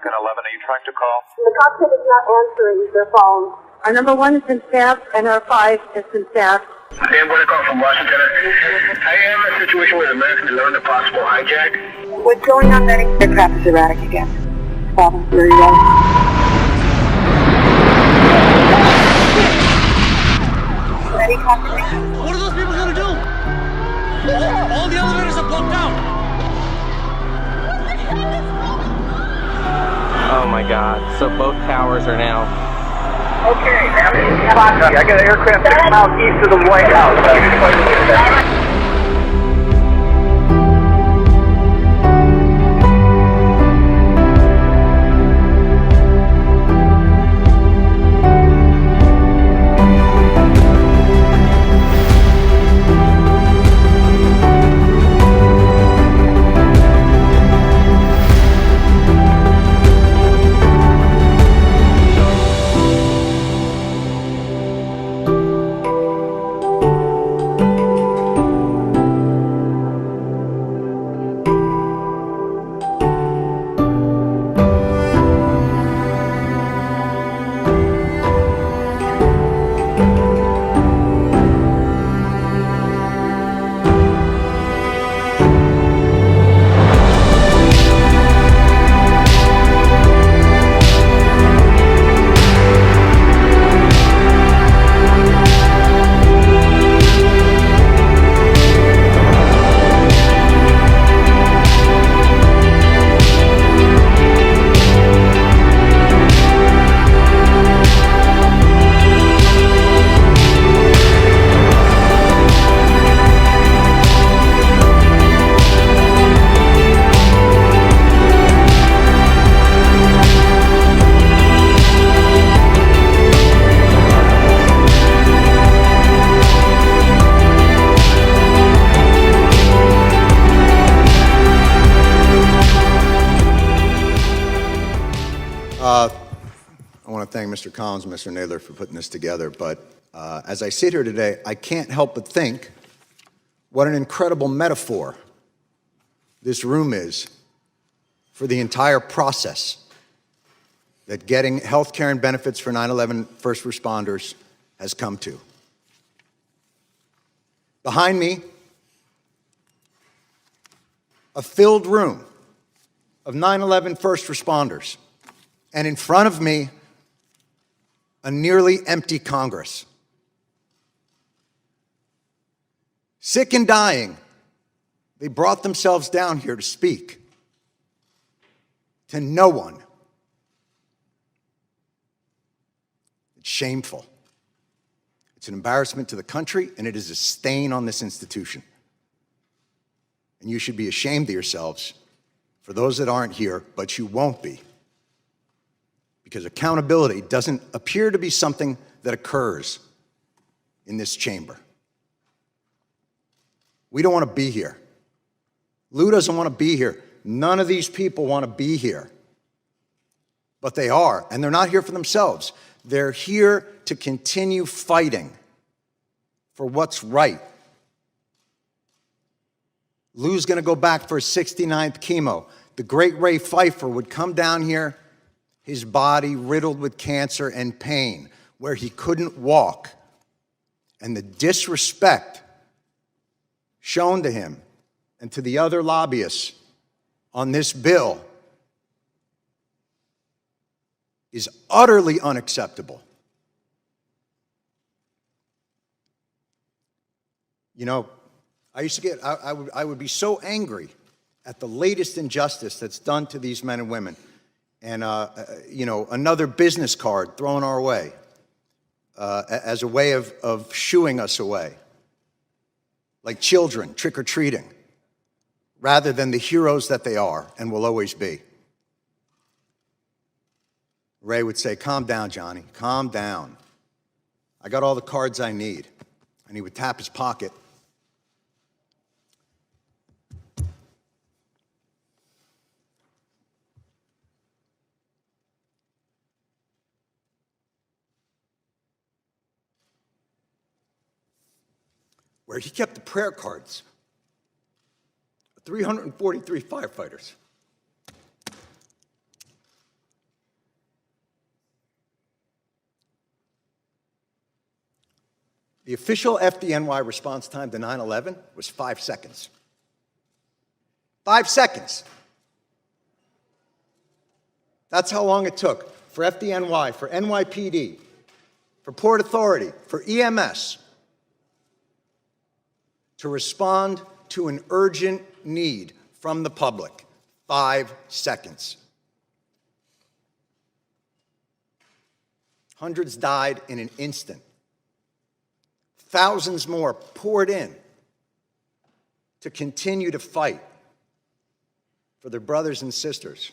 American 11, are you trying to call? The cockpit is not answering their phone. Our number 1 has been staffed, and our 5 has been staffed. Hey, I'm going to call from Washington. I am in a situation with American 11, a possible hijack. What's going on, Betty? Aircraft is erratic again. Problem very well. Betty, confirmation. What are those people going to do? All the elevators are blocked out. Oh my God, so both towers are now. Okay, I got an aircraft 6 miles east of the White House. Thank Mr. Collins and Mr. Naylor for putting this together, but as I sit here today, I can't help but think what an incredible metaphor this room is for the entire process that getting health care and benefits for 9/11 first responders has come to. Behind me, a filled room of 9/11 first responders, and in front of me, a nearly empty Congress. Sick and dying, they brought themselves down here to speak to no one. It's shameful. It's an embarrassment to the country, and it is a stain on this institution. And you should be ashamed of yourselves for those that aren't here, but you won't be. Because accountability doesn't appear to be something that occurs in this chamber. We don't want to be here. Lou doesn't want to be here. None of these people want to be here. But they are, and they're not here for themselves. They're here to continue fighting for what's right. Lou's going to go back for his 69th chemo. The great Ray Pfeiffer would come down here, his body riddled with cancer and pain, where he couldn't walk. And the disrespect shown to him and to the other lobbyists on this bill is utterly unacceptable. You know, I would be so angry at the latest injustice that's done to these men and women. And, you know, another business card thrown our way as a way of shooing us away, like children trick-or-treating, rather than the heroes that they are and will always be. Ray would say, calm down, Johnny, calm down. I got all the cards I need. And he would tap his pocket. Where he kept the prayer cards of 343 firefighters. The official FDNY response time to 9/11 was 5 seconds. 5 seconds. That's how long it took for FDNY, for NYPD, for Port Authority, for EMS to respond to an urgent need from the public. 5 seconds. Hundreds died in an instant. Thousands more poured in to continue to fight for their brothers and sisters.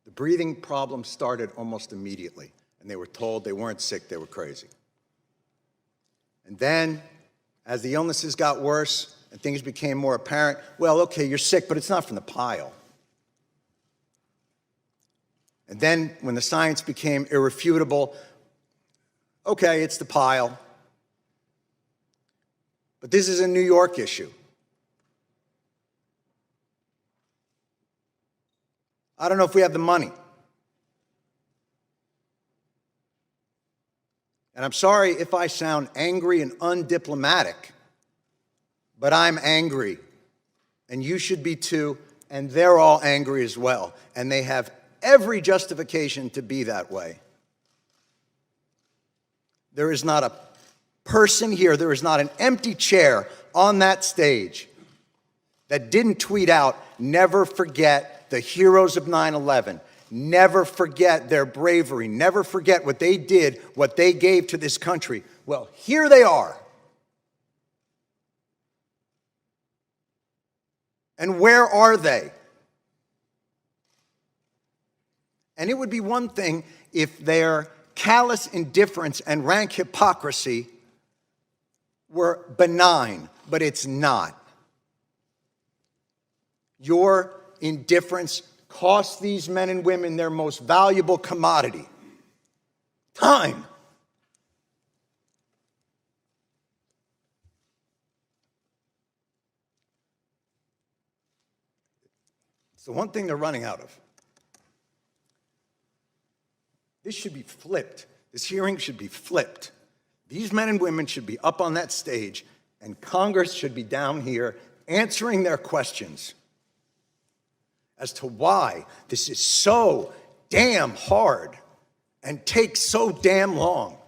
The breathing problem started almost immediately, and they were told they weren't sick, they were crazy. And then, as the illnesses got worse and things became more apparent, well, okay, you're sick, but it's not from the pile. And then, when the science became irrefutable, okay, it's the pile. But this is a New York issue. I don't know if we have the money. And I'm sorry if I sound angry and undiplomatic, but I'm angry. And you should be too, and they're all angry as well. And they have every justification to be that way. There is not a person here, there is not an empty chair on that stage that didn't tweet out, "Never forget the heroes of 9/11. Never forget their bravery. Never forget what they did, what they gave to this country." Well, here they are. And where are they? And it would be one thing if their callous indifference and rank hypocrisy were benign, but it's not. Your indifference cost these men and women their most valuable commodity, time. It's the one thing they're running out of. This should be flipped. This hearing should be flipped. These men and women should be up on that stage, and Congress should be down here answering their questions as to why this is so damn hard and takes so damn long.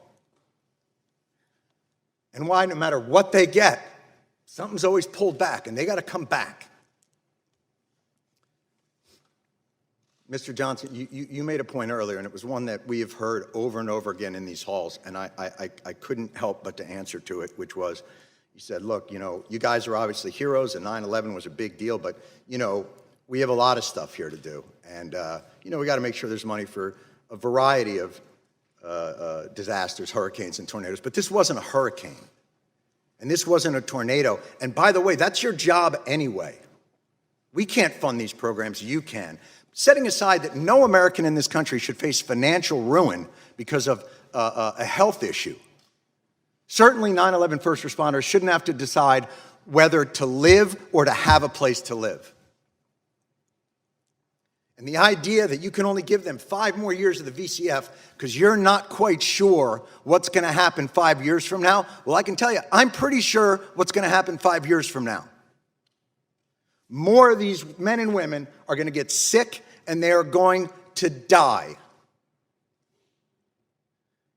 And why, no matter what they get, something's always pulled back, and they got to come back. Mr. Johnson, you made a point earlier, and it was one that we have heard over and over again in these halls, and I couldn't help but to answer to it, which was, you said, look, you guys are obviously heroes, and 9/11 was a big deal, but, we have a lot of stuff here to do. And, we got to make sure there's money for a variety of disasters, hurricanes and tornadoes. But this wasn't a hurricane, and this wasn't a tornado. And by the way, that's your job anyway. We can't fund these programs, you can. Setting aside that no American in this country should face financial ruin because of a health issue. Certainly 9/11 first responders shouldn't have to decide whether to live or to have a place to live. And the idea that you can only give them 5 more years of the VCF because you're not quite sure what's going to happen 5 years from now, well, I can tell you, I'm pretty sure what's going to happen 5 years from now. More of these men and women are going to get sick, and they are going to die.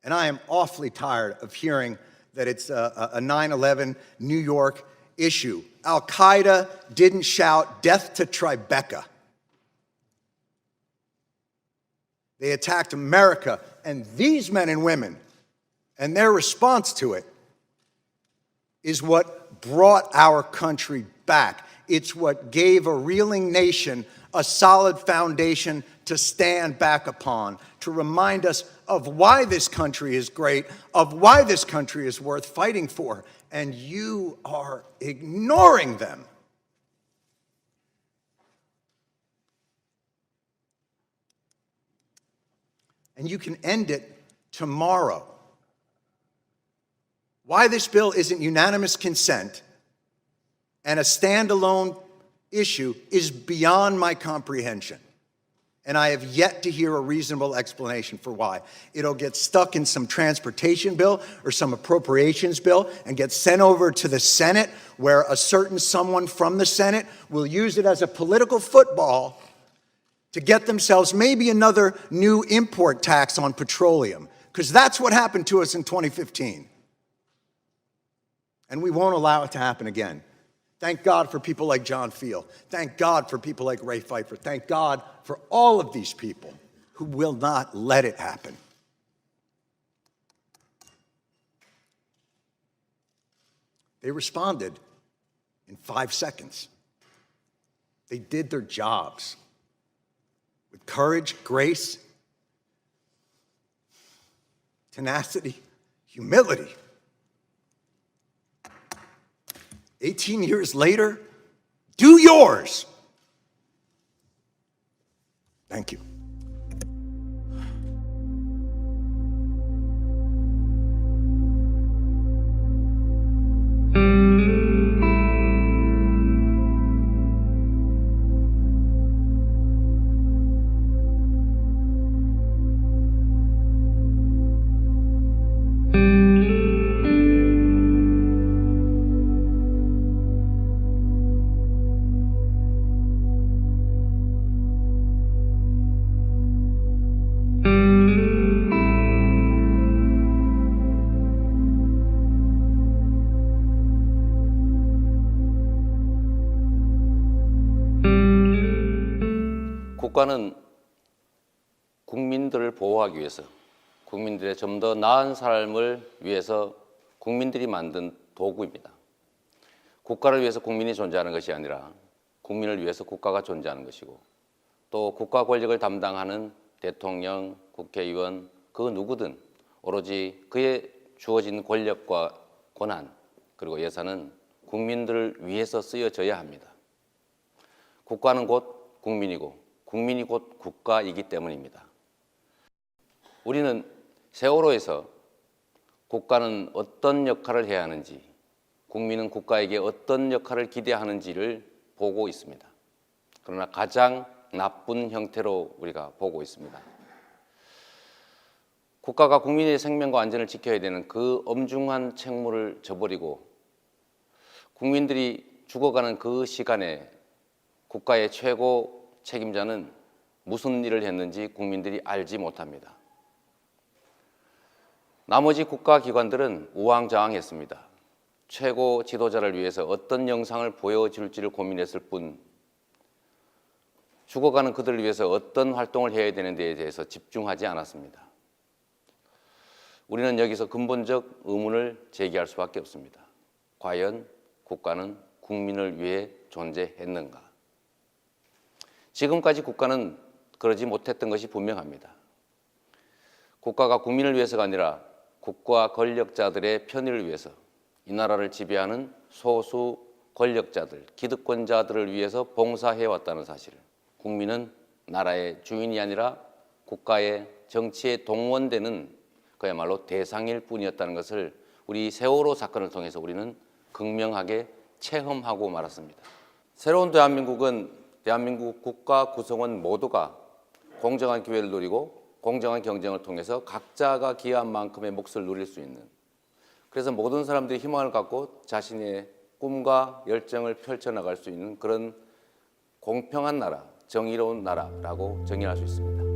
And I am awfully tired of hearing that it's a 9/11 New York issue. Al-Qaeda didn't shout death to Tribeca. They attacked America, and these men and women, and their response to it, is what brought our country back. It's what gave a reeling nation a solid foundation to stand back upon, to remind us of why this country is great, of why this country is worth fighting for. And you are ignoring them. And you can end it tomorrow. Why this bill isn't unanimous consent and a standalone issue is beyond my comprehension. And I have yet to hear a reasonable explanation for why. It'll get stuck in some transportation bill or some appropriations bill and get sent over to the Senate, where a certain someone from the Senate will use it as a political football to get themselves maybe another new import tax on petroleum, because that's what happened to us in 2015. And we won't allow it to happen again. Thank God for people like John Field. Thank God for people like Ray Pfeiffer. Thank God for all of these people who will not let it happen. They responded in 5 seconds. They did their jobs with courage, grace, tenacity, humility. 18 years later, do yours. Thank you. 국가는 국민들을 보호하기 위해서, 국민들의 좀 더 나은 삶을 위해서 국민들이 만든 도구입니다. 국가를 위해서 국민이 존재하는 것이 아니라 국민을 위해서 국가가 존재하는 것이고, 또 국가 권력을 담당하는 대통령, 국회의원, 그 누구든 오로지 그에 주어진 권력과 권한, 그리고 예산은 국민들을 위해서 쓰여져야 합니다. 국가는 곧 국민이고 국민이 곧 국가이기 때문입니다. 우리는 세월호에서 국가는 어떤 역할을 해야 하는지, 국민은 국가에게 어떤 역할을 기대하는지를 보고 있습니다. 그러나 가장 나쁜 형태로 우리가 보고 있습니다. 국가가 국민의 생명과 안전을 지켜야 되는 그 엄중한 책무를 저버리고 국민들이 죽어가는 그 시간에 국가의 최고 책임자는 무슨 일을 했는지 국민들이 알지 못합니다. 나머지 국가기관들은 우왕좌왕했습니다. 최고 지도자를 위해서 어떤 영상을 보여줄지를 고민했을 뿐, 죽어가는 그들을 위해서 어떤 활동을 해야 되는 데에 대해서 집중하지 않았습니다. 우리는 여기서 근본적 의문을 제기할 수밖에 없습니다. 과연 국가는 국민을 위해 존재했는가? 지금까지 국가는 그러지 못했던 것이 분명합니다. 국가가 국민을 위해서가 아니라 국가 권력자들의 편의를 위해서, 이 나라를 지배하는 소수 권력자들, 기득권자들을 위해서 봉사해왔다는 사실, 국민은 나라의 주인이 아니라 국가의 정치에 동원되는 그야말로 대상일 뿐이었다는 것을 우리 세월호 사건을 통해서 우리는 극명하게 체험하고 말았습니다. 새로운 대한민국은 대한민국 국가 구성원 모두가 공정한 기회를 누리고 공정한 경쟁을 통해서 각자가 기여한 만큼의 몫을 누릴 수 있는, 그래서 모든 사람들이 희망을 갖고 자신의 꿈과 열정을 펼쳐나갈 수 있는 그런 공평한 나라, 정의로운 나라라고 정의할 수 있습니다.